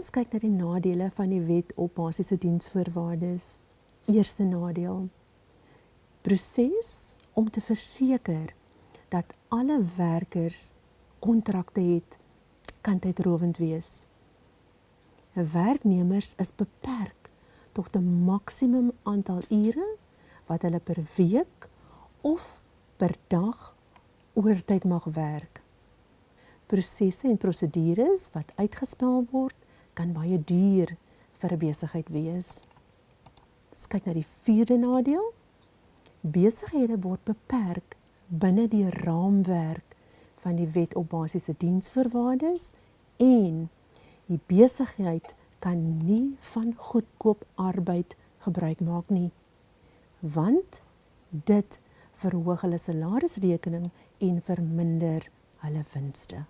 ons kyk na die nadele van die wet op basiese diensvoorwaardes. Eerste nadeel. Proses om te verseker dat alle werkers kontrakte het, kan tydrowend wees. Werknemers is beperk tot 'n maksimum aantal ure wat hulle per week of per dag oortyd mag werk. Prosesse en prosedures wat uitgespel word, kan baie duur vir 'n besigheid wees. Ons kyk na die vierde nadeel. Besighede word beperk binne die raamwerk van die wet op basiese diensvoorwaardes en die besigheid kan nie van goedkoop arbeid gebruik maak nie, want dit verhoog hulle salarisrekening en verminder hulle winste.